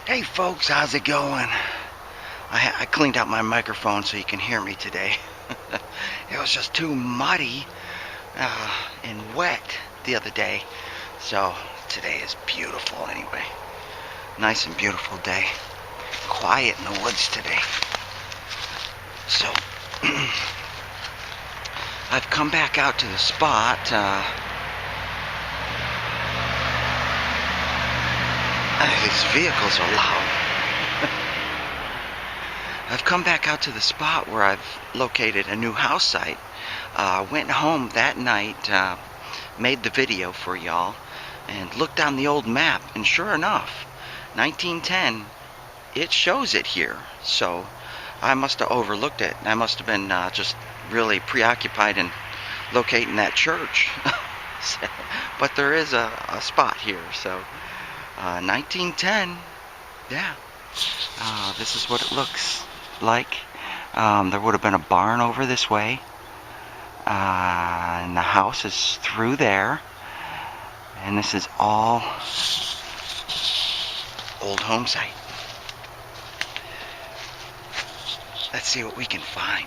Hey folks, how's it going? I cleaned out my microphone so you can hear me today. It was just too muddy and wet the other day. So today is beautiful anyway. Nice and beautiful day. Quiet in the woods today. So I've come back out to the spot. These vehicles are loud. I've come back out to the spot where I've located a new house site. Went home that night, made the video for y'all, and looked on the old map, and sure enough, 1910, it shows it here. So I must have overlooked it. I must have been just really preoccupied in locating that church. But there is a spot here. So 1910, yeah. This is what it looks like. There would have been a barn over this way, and the house is through there, and this is all old home site. Let's see what we can find.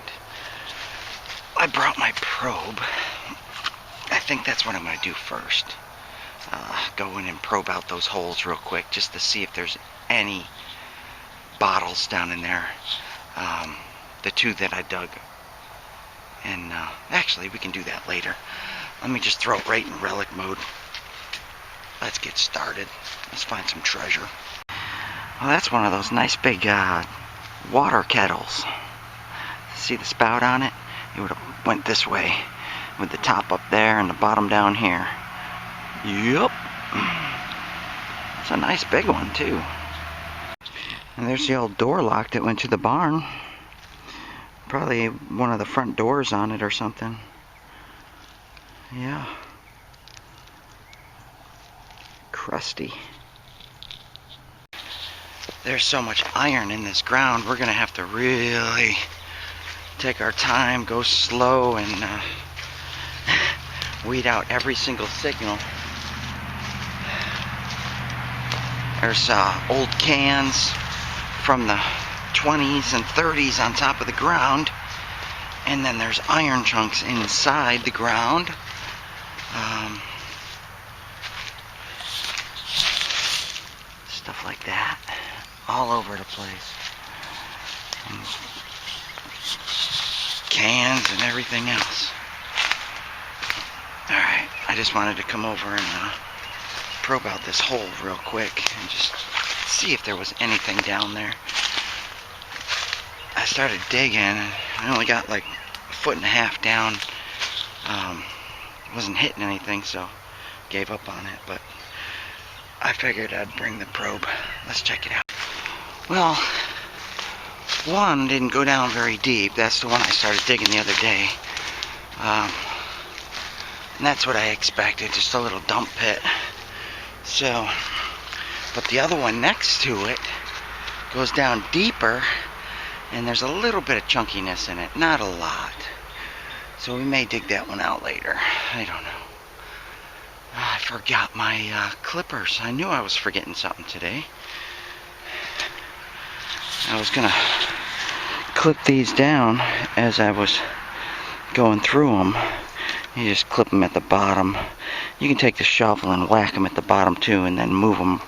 I brought my probe. I think that's what I'm going to do first. Go in and probe out those holes real quick just to see if there's any bottles down in there. The two that I dug. And actually, we can do that later. Let me just throw it right in relic mode. Let's get started. Let's find some treasure. Well, that's one of those nice big water kettles. See the spout on it? It would have went this way with the top up there and the bottom down here. Yup. It's a nice big one too. And there's the old door lock that went to the barn. Probably one of the front doors on it or something. Yeah. Crusty. There's so much iron in this ground, we're going to have to really take our time, go slow, and weed out every single signal. There's old cans from the 20s and 30s on top of the ground, and then there's iron chunks inside the ground. Stuff like that all over the place. And cans and everything else. Alright, I just wanted to come over and probe out this hole real quick and just see if there was anything down there. I started digging and I only got like 1.5 feet down. Wasn't hitting anything, so gave up on it, but I figured I'd bring the probe. Let's check it out. Well, one didn't go down very deep. That's the one I started digging the other day. And that's what I expected, just a little dump pit. So, but the other one next to it goes down deeper, and there's a little bit of chunkiness in it, not a lot. So we may dig that one out later. I don't know. I forgot my clippers. I knew I was forgetting something today. I was gonna clip these down as I was going through them. You just clip them at the bottom. You can take the shovel and whack them at the bottom too, and then move them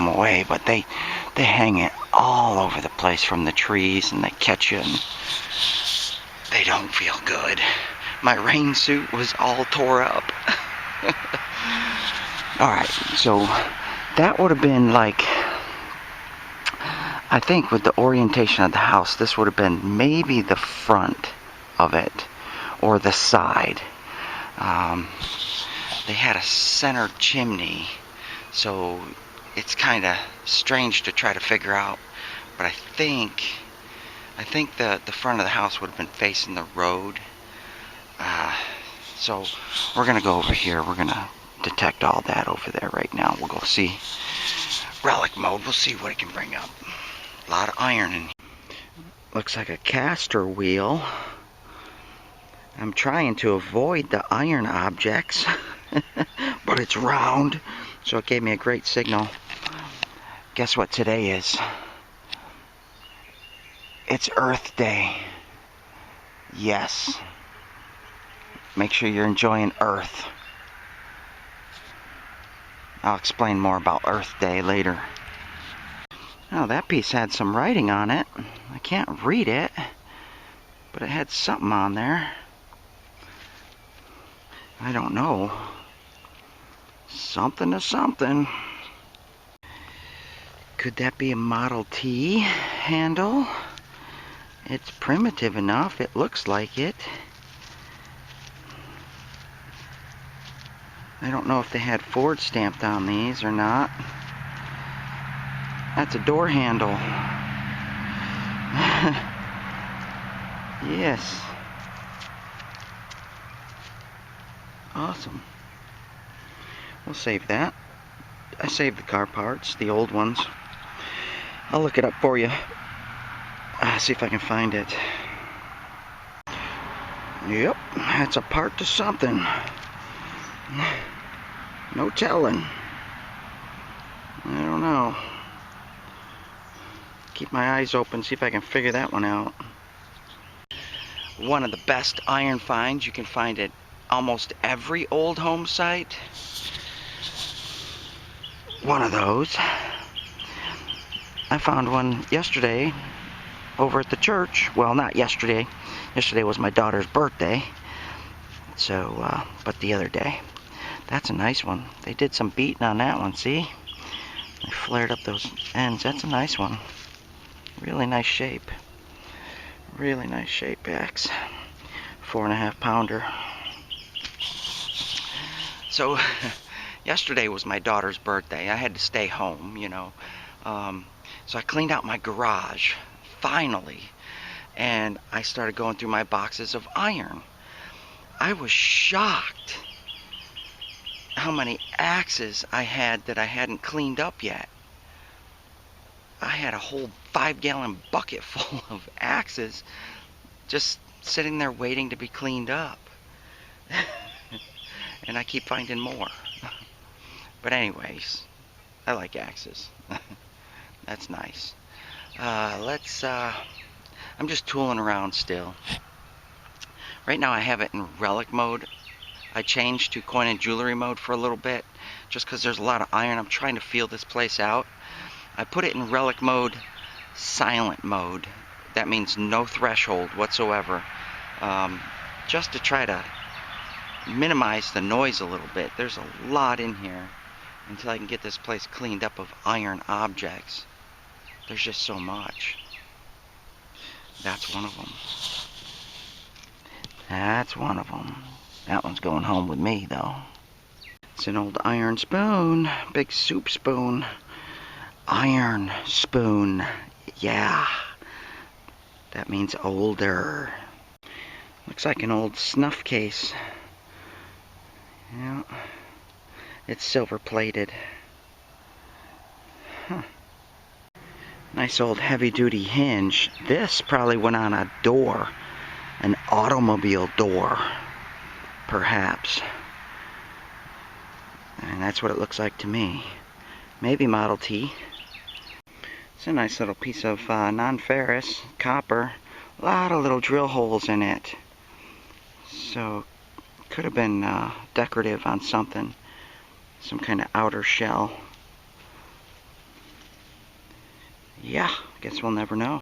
away. But they hang it all over the place from the trees, and they catch you, and they don't feel good. My rain suit was all tore up. Alright, so that would have been like, I think with the orientation of the house, this would have been maybe the front of it or the side. They had a center chimney, so it's kind of strange to try to figure out, but I think the front of the house would have been facing the road. So we're gonna go over here. We're gonna detect all that over there right now. We'll go see relic mode. We'll see what it can bring up. A lot of iron in here. Looks like a caster wheel. I'm trying to avoid the iron objects, but it's round, so it gave me a great signal. Guess what today is? It's Earth Day. Yes. Make sure you're enjoying Earth. I'll explain more about Earth Day later. Oh, that piece had some writing on it. I can't read it, but it had something on there. I don't know. Something to something. Could that be a Model T handle? It's primitive enough. It looks like it. I don't know if they had Ford stamped on these or not. That's a door handle. Yes. Awesome. We'll save that. I saved the car parts, the old ones. I'll look it up for you. See if I can find it. Yep, that's a part to something. No telling. I don't know. Keep my eyes open, see if I can figure that one out. One of the best iron finds you can find at almost every old home site. One of those. I found one yesterday over at the church. Well, not yesterday. Yesterday was my daughter's birthday. So, but the other day. That's a nice one. They did some beating on that one, see? They flared up those ends. That's a nice one. Really nice shape. Really nice shape axe. 4.5 pounder. So, yesterday was my daughter's birthday. I had to stay home, you know. So I cleaned out my garage, finally. And I started going through my boxes of iron. I was shocked how many axes I had that I hadn't cleaned up yet. I had a whole 5-gallon bucket full of axes just sitting there waiting to be cleaned up. And I keep finding more. But anyways, I like axes. That's nice. I'm just tooling around still. Right now I have it in relic mode. I changed to coin and jewelry mode for a little bit, just because there's a lot of iron. I'm trying to feel this place out. I put it in relic mode, silent mode. That means no threshold whatsoever. Just to try to minimize the noise a little bit. There's a lot in here until I can get this place cleaned up of iron objects. There's just so much. That's one of them. That's one of them. That one's going home with me, though. It's an old iron spoon. Big soup spoon. Iron spoon. Yeah. That means older. Looks like an old snuff case. Yeah. It's silver plated. Huh. Nice old heavy-duty hinge. This probably went on a door. An automobile door. Perhaps. And that's what it looks like to me. Maybe Model T. It's a nice little piece of non-ferrous copper. A lot of little drill holes in it. So, could have been decorative on something. Some kind of outer shell. Yeah, guess we'll never know.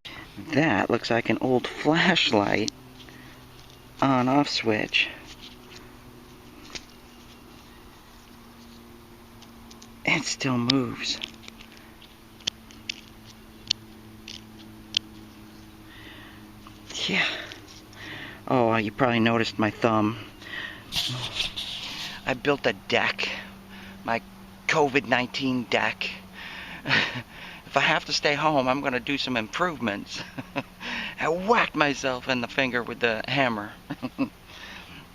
That looks like an old flashlight. On-off switch. It still moves. Yeah. Oh, you probably noticed my thumb. I built a deck. My COVID-19 deck. If I have to stay home, I'm going to do some improvements. I whacked myself in the finger with the hammer.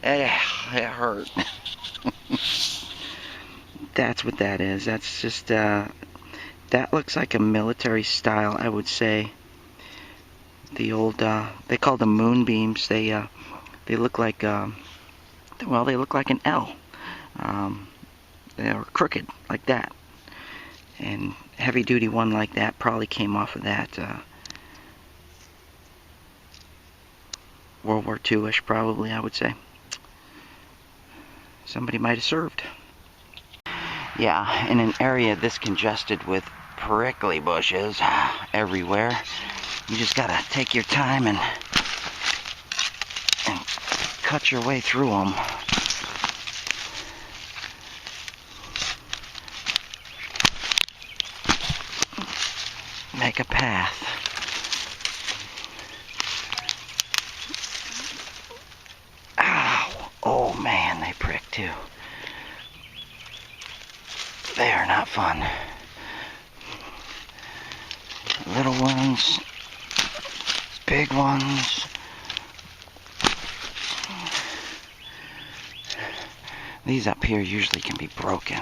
It hurt. That's what that is. That's just, that looks like a military style, I would say. The old, they call them moonbeams. They look like, well, they look like an L. They are crooked, like that. And heavy duty one like that probably came off of that World War II-ish, probably, I would say. Somebody might have served. Yeah, in an area this congested with prickly bushes everywhere, you just gotta take your time and cut your way through them. Make a path. Ow! Oh man, they prick too. They are not fun. Little ones, big ones. These up here usually can be broken.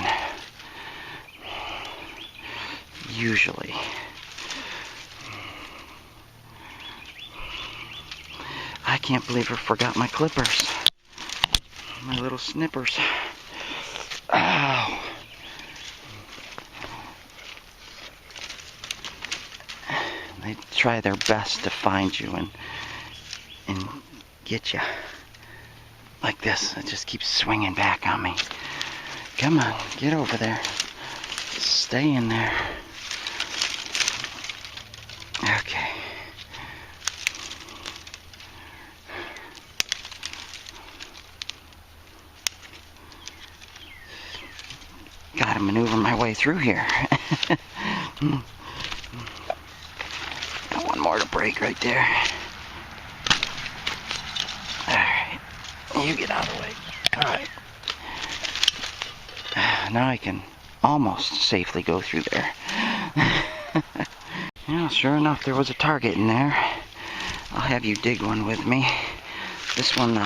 Usually. I can't believe I forgot my clippers. My little snippers. Ow. They try their best to find you and get you. Like this. It just keeps swinging back on me. Come on, get over there. Stay in there. Okay. Gotta maneuver my way through here. Got one more to break right there. Alright. You get out of the way. Alright. Now I can almost safely go through there. Yeah, sure enough, there was a target in there. I'll have you dig one with me. This one,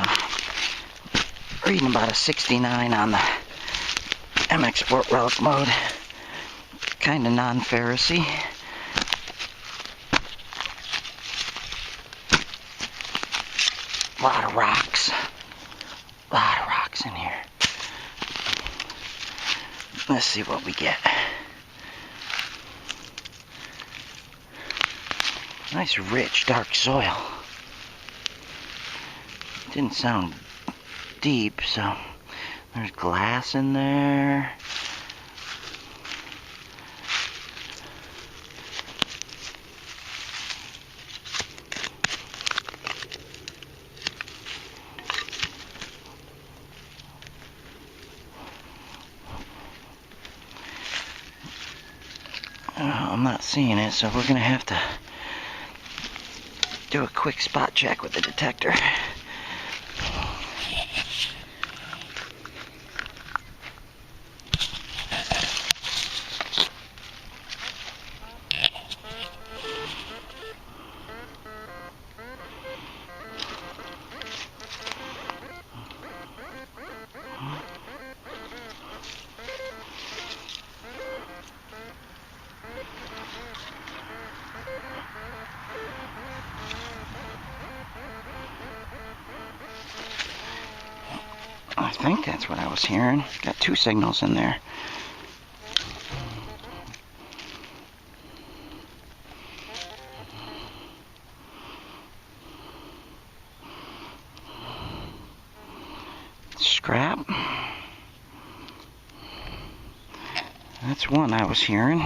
reading about a 69 on the MX Sport Relic mode. Kind of non-ferrousy. A lot of rocks. A lot of rocks in here. Let's see what we get. Nice, rich, dark soil. Didn't sound deep, so there's glass in there. I'm not seeing it, so we're gonna have to do a quick spot check with the detector. I think that's what I was hearing. Got two signals in there. Scrap. That's one I was hearing.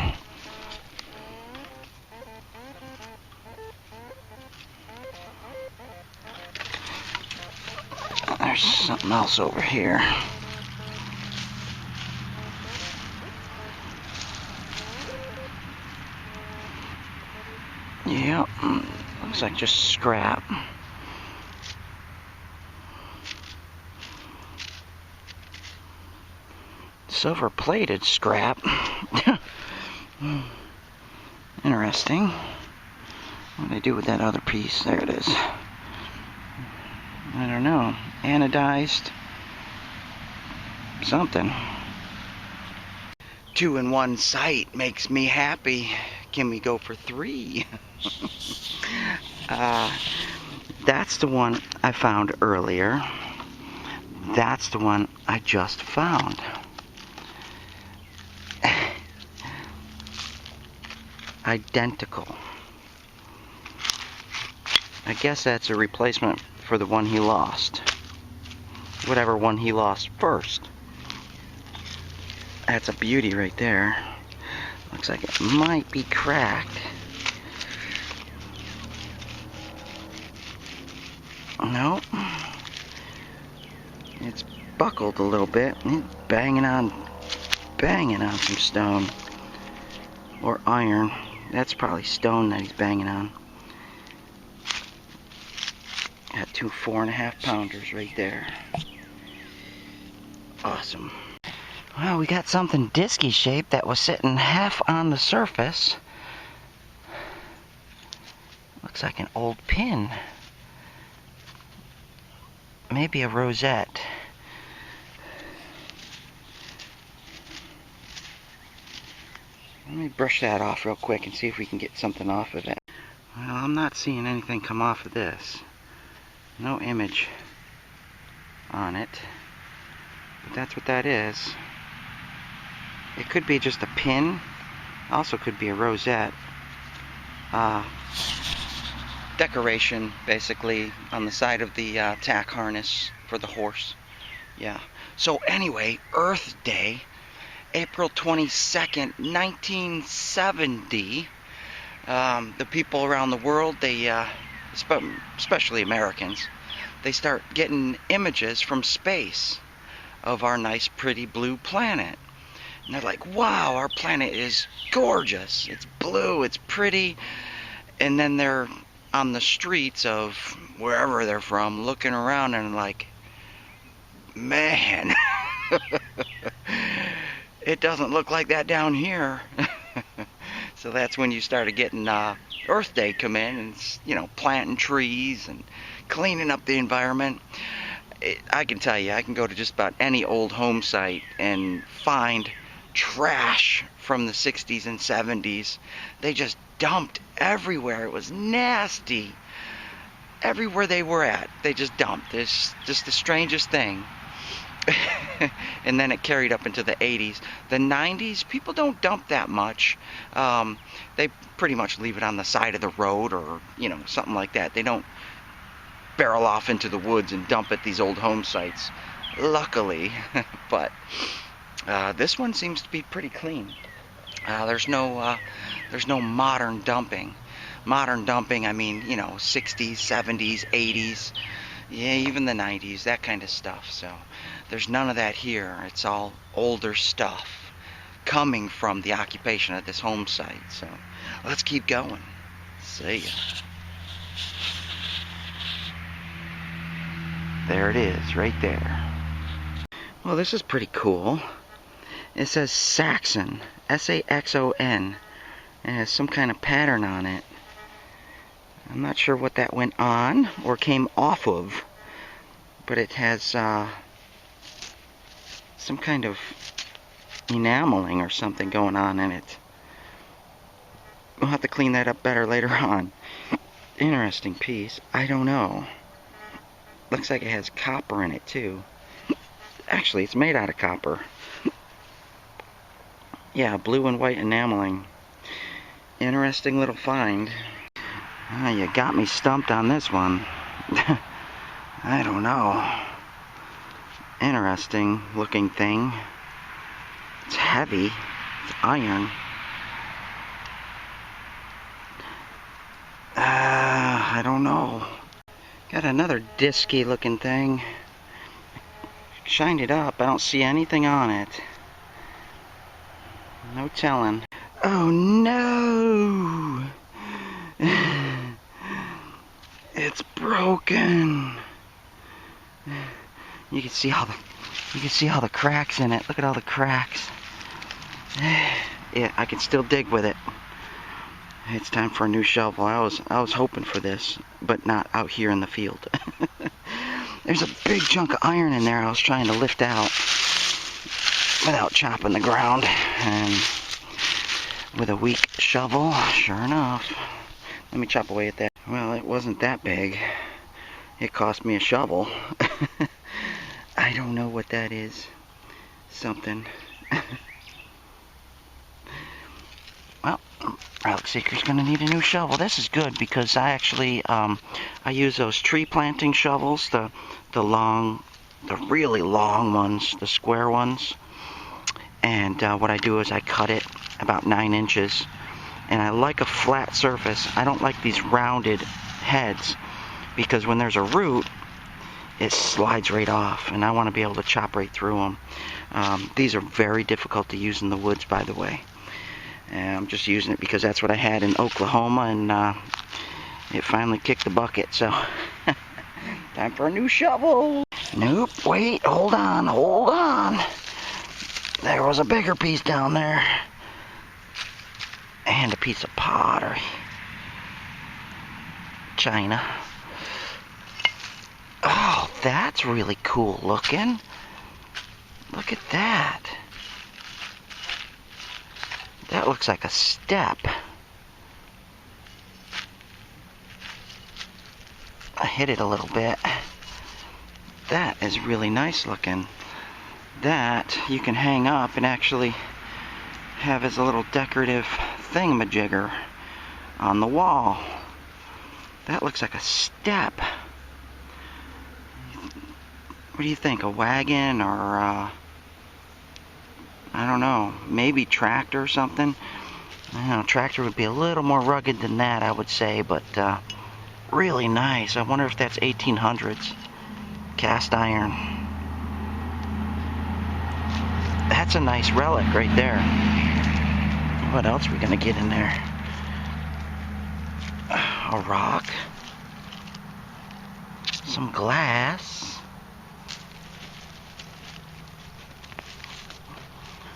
There's something else over here. Yep, looks like just scrap. Silver-plated scrap. Interesting. What do they do with that other piece? There it is. I don't know. Anodized something. 2 in 1 site makes me happy. Can we go for 3? That's the one I found earlier. That's the one I just found. identical. I guess that's a replacement for the one he lost. Whatever one he lost first. That's a beauty right there. Looks like it might be cracked. Nope. It's buckled a little bit. He's banging on some stone. Or iron. That's probably stone that he's banging on. Got two 4.5 pounders right there. Awesome. Well, we got something disky shaped that was sitting half on the surface. Looks like an old pin. Maybe a rosette. Let me brush that off real quick and see if we can get something off of it. Well, I'm not seeing anything come off of this. No image on it. But that's what that is. It could be just a pin. Also could be a rosette. Decoration, basically, on the side of the tack harness for the horse. Yeah. So anyway, Earth Day, April 22nd, 1970. The people around the world, they, especially Americans, they start getting images from space of our nice, pretty blue planet. And they're like, wow, our planet is gorgeous. It's blue, it's pretty. And then they're on the streets of wherever they're from, looking around and like, man, it doesn't look like that down here. So that's when you started getting Earth Day come in and, you know, planting trees and cleaning up the environment. I can tell you, I can go to just about any old home site and find trash from the 60s and 70s. They just dumped everywhere. It was nasty. Everywhere they were at, they just dumped. It's just the strangest thing. And then it carried up into the 80s. The 90s, people don't dump that much. They pretty much leave it on the side of the road or, you know, something like that. They don't barrel off into the woods and dump at these old home sites, luckily. But this one seems to be pretty clean. There's no modern dumping. Modern dumping, I mean, you know, 60s, 70s, 80s, yeah, even the 90s, that kind of stuff. So there's none of that here. It's all older stuff coming from the occupation of this home site. So let's keep going. See ya. There it is, right there. Well, this is pretty cool. It says Saxon, S-A-X-O-N, and it has some kind of pattern on it. I'm not sure what that went on or came off of, but it has some kind of enameling or something going on in it. We'll have to clean that up better later on. Interesting piece. I don't know. Looks like it has copper in it too. Actually, it's made out of copper. Yeah, blue and white enameling. Interesting little find. You got me stumped on this one. I don't know. Interesting looking thing. It's heavy. It's iron. I don't know. Got another disky looking thing. Shined it up. I don't see anything on it. No telling. Oh no! It's broken. You can see all the cracks in it. Look at all the cracks. Yeah, I can still dig with it. It's time for a new shovel. I was hoping for this, but not out here in the field. There's a big chunk of iron in there I was trying to lift out without chopping the ground, and with a weak shovel, sure enough. Let me chop away at that. Well, it wasn't that big. It cost me a shovel. I don't know what that is. Something. Well, RelicSeekr's gonna need a new shovel. This is good because I actually I use those tree planting shovels, the really long ones, the square ones. And what I do is I cut it about 9 inches, and I like a flat surface. I don't like these rounded heads because when there's a root, it slides right off, and I want to be able to chop right through them. These are very difficult to use in the woods, by the way. And I'm just using it because that's what I had in Oklahoma, and it finally kicked the bucket. So, time for a new shovel. Nope, wait, hold on, hold on. There was a bigger piece down there. And a piece of pottery. China. Oh, that's really cool looking. Look at that. That looks like a step. I hit it a little bit. That is really nice looking. That you can hang up and actually have as a little decorative thingamajigger on the wall. That looks like a step. What do you think? A wagon or I don't know, maybe tractor or something? I don't know, tractor would be a little more rugged than that, I would say, but really nice. I wonder if that's 1800s. Cast iron. That's a nice relic right there. What else are we gonna get in there? A rock. Some glass.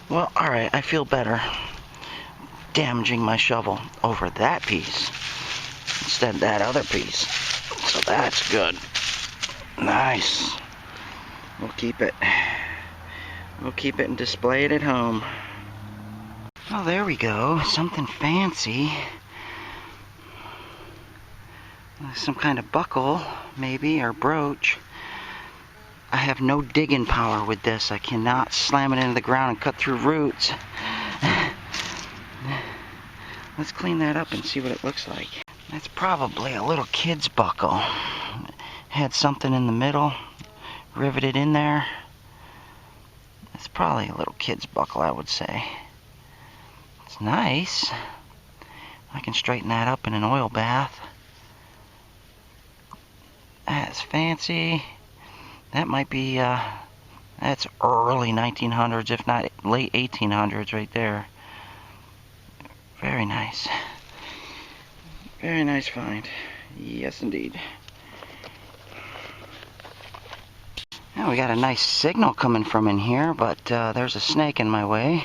Well, alright, I feel better damaging my shovel over that piece instead of that other piece. So that's good. Nice. We'll keep it. We'll keep it and display it at home. Oh, there we go. Something fancy. Some kind of buckle, maybe, or brooch. I have no digging power with this. I cannot slam it into the ground and cut through roots. Let's clean that up and see what it looks like. That's probably a little kid's buckle. Had something in the middle, riveted in there. It's probably a little kid's buckle, I would say. It's nice. I can straighten that up in an oil bath. That's fancy. That might be, that's early 1900s, if not late 1800s right there. Very nice. Very nice find. Yes, indeed. Now we got a nice signal coming from in here, but there's a snake in my way.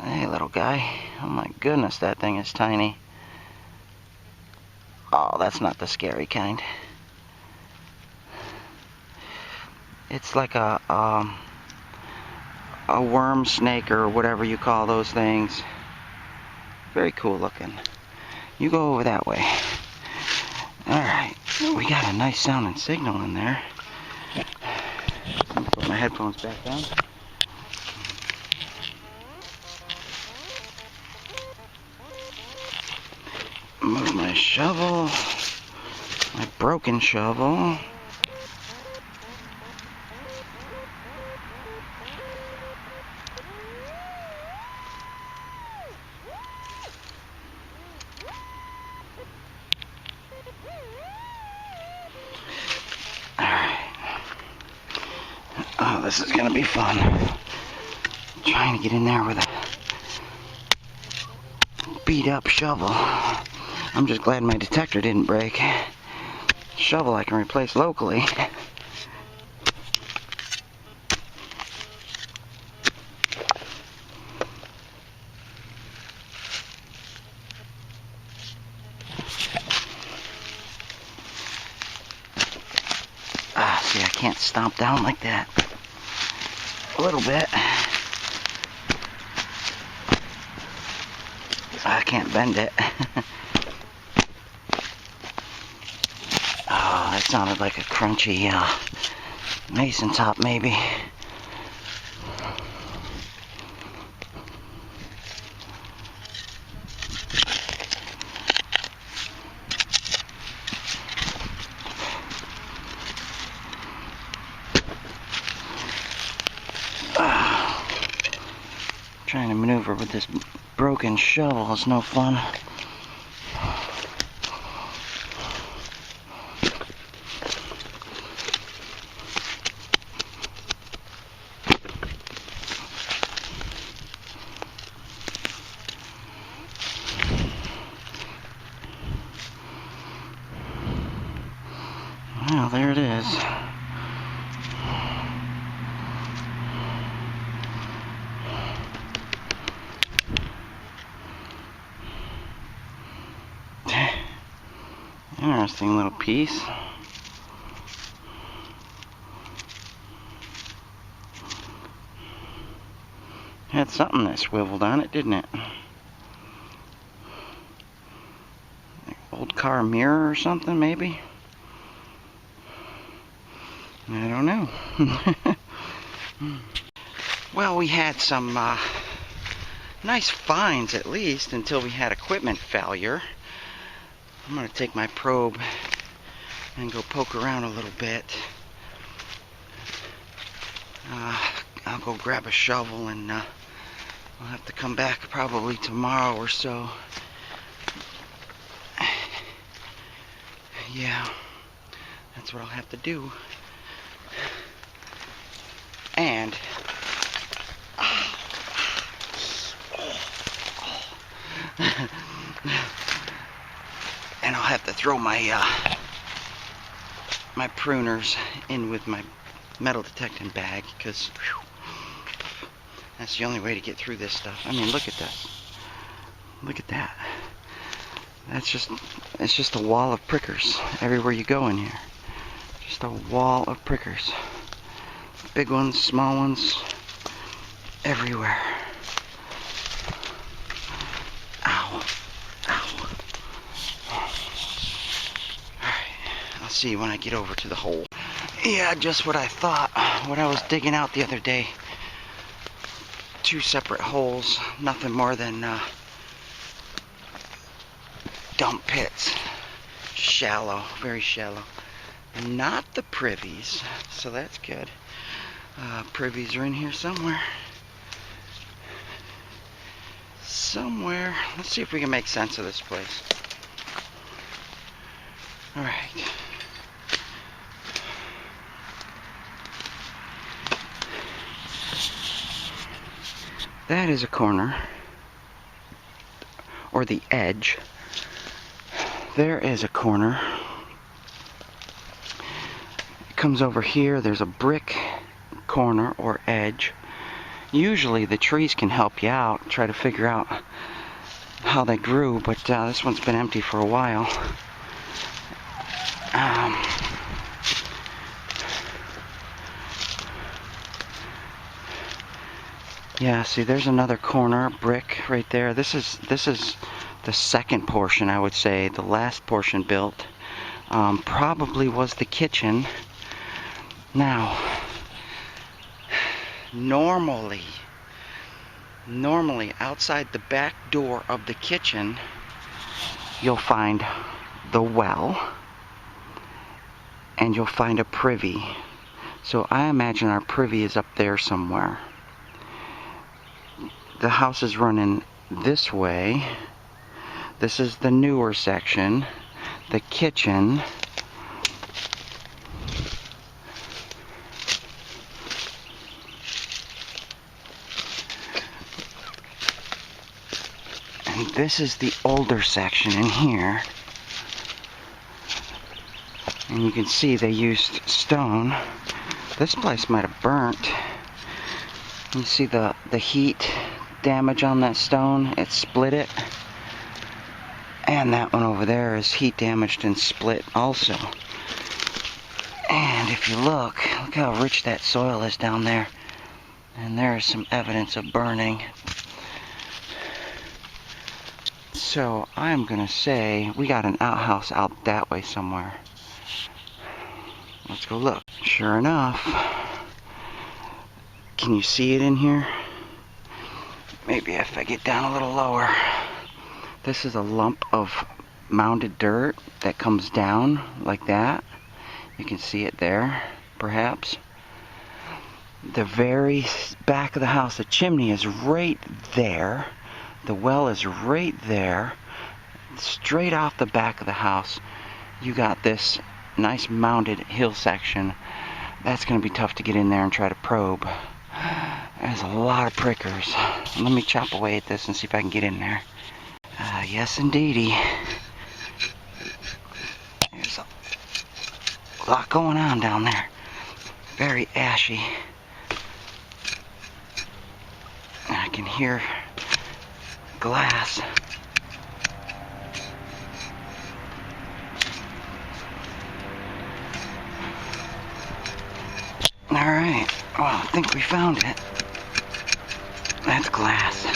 Hey, little guy. Oh my goodness, that thing is tiny. Oh, that's not the scary kind. It's like a worm snake or whatever you call those things. Very cool looking. You go over that way. Alright, we got a nice sounding signal in there. Let me put my headphones back down. Move my shovel, my broken shovel. Oh, this is gonna be fun. Trying to get in there with a beat up shovel. I'm just glad my detector didn't break. Shovel I can replace locally. Ah, see, I can't stomp down like that. A little bit. I can't bend it. Oh, that sounded like a crunchy mason top, maybe. Trying to maneuver with this broken shovel is no fun. Well, there it is. Interesting little piece. Had something that swiveled on it, didn't it? Old car mirror or something, maybe? I don't know. Well, we had some nice finds at least until we had equipment failure. I'm going to take my probe and go poke around a little bit. I'll go grab a shovel and I'll have to come back probably tomorrow or so. Yeah, that's what I'll have to do. And and I'll have to throw my my pruners in with my metal detecting bag, because that's the only way to get through this stuff. I mean, look at that. Look at that. It's just a wall of prickers everywhere you go in here. Just a wall of prickers. Big ones, small ones, everywhere. Ow. Ow. Alright, I'll see you when I get over to the hole. Yeah, just what I thought. When I was digging out the other day, 2 separate holes, nothing more than dump pits. Shallow, very shallow. Not the privies, so that's good. Privies are in here somewhere. Somewhere. Let's see if we can make sense of this place. Alright. That is a corner, or the edge. There is a corner. It comes over here. There's a brick corner or edge. Usually the trees can help you out, try to figure out how they grew, but this one's been empty for a while. Yeah, see, there's another corner, brick right there. This is the second portion, I would say. The last portion built probably was the kitchen. Now, normally outside the back door of the kitchen, you'll find the well, and you'll find a privy. So I imagine our privy is up there somewhere. The house is running this way. This is the newer section, the kitchen. And this is the older section in here. And you can see they used stone. This place might have burnt. You see the heat damage on that stone? It split it. And that one over there is heat damaged and split also. And if you look how rich that soil is down there. And there is some evidence of burning. So I'm gonna say we got an outhouse out that way somewhere. Let's go look. Sure enough. Can you see it in here? Maybe if I get down a little lower. This is a lump of mounded dirt that comes down like that. You can see it there, perhaps. the very back of the house. The chimney is right there. The well is right there. Straight off the back of the house, you got this nice mounded hill section. That's going to be tough to get in there and try to probe. There's a lot of prickers. Let me chop away at this and see if I can get in there. Yes, indeedy. There's a lot going on down there. Very ashy. I can hear glass. Alright, well, I think we found it. That's glass.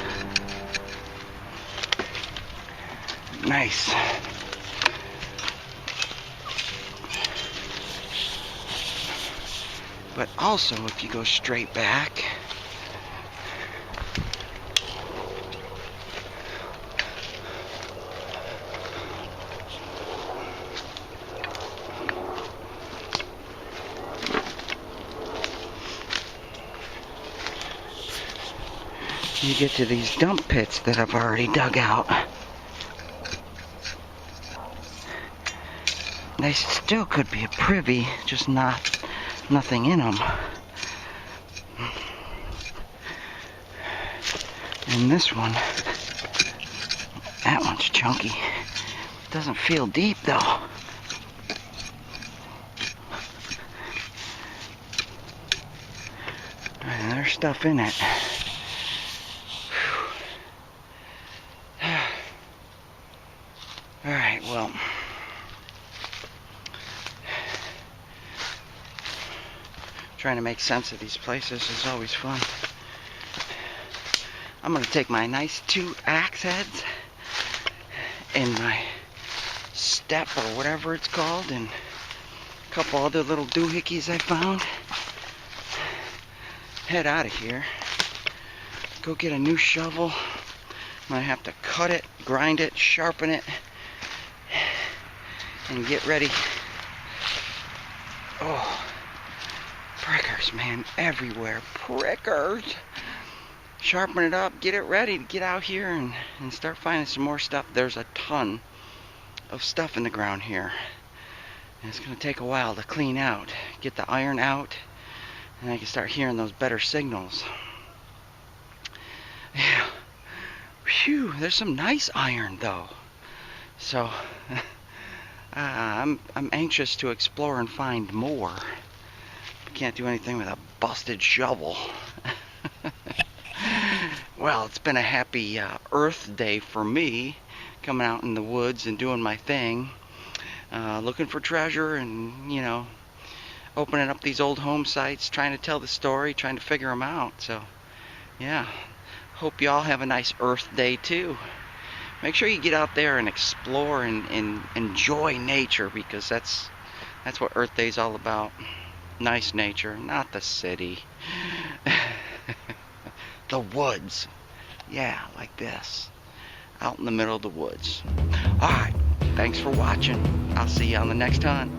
Nice. But also, if you go straight back, you get to these dump pits that I've already dug out. They still could be a privy, just nothing in them. And this one, that one's chunky. Doesn't feel deep though. And there's stuff in it. Alright, well, trying to make sense of these places is always fun. I'm going to take my nice 2 axe heads and my step or whatever it's called and a couple other little doohickeys I found. Head out of here. Go get a new shovel. I'm going to have to cut it, grind it, sharpen it, and get ready. Oh, prickers, man, everywhere. Prickers. Sharpen it up, get it ready to get out here and start finding some more stuff. There's a ton of stuff in the ground here. And it's going to take a while to clean out. Get the iron out, and I can start hearing those better signals. Yeah. Phew, there's some nice iron though. So I'm anxious to explore and find more. Can't do anything with a busted shovel. Well, it's been a happy Earth Day for me, coming out in the woods and doing my thing, looking for treasure and, you know, opening up these old home sites, trying to tell the story, trying to figure them out. So, yeah, hope y'all have a nice Earth Day too. Make sure you get out there and explore and enjoy nature, because that's what Earth Day is all about. Nice nature, not the city. The woods. Yeah, like this. Out in the middle of the woods. Alright, thanks for watching. I'll see you on the next hunt.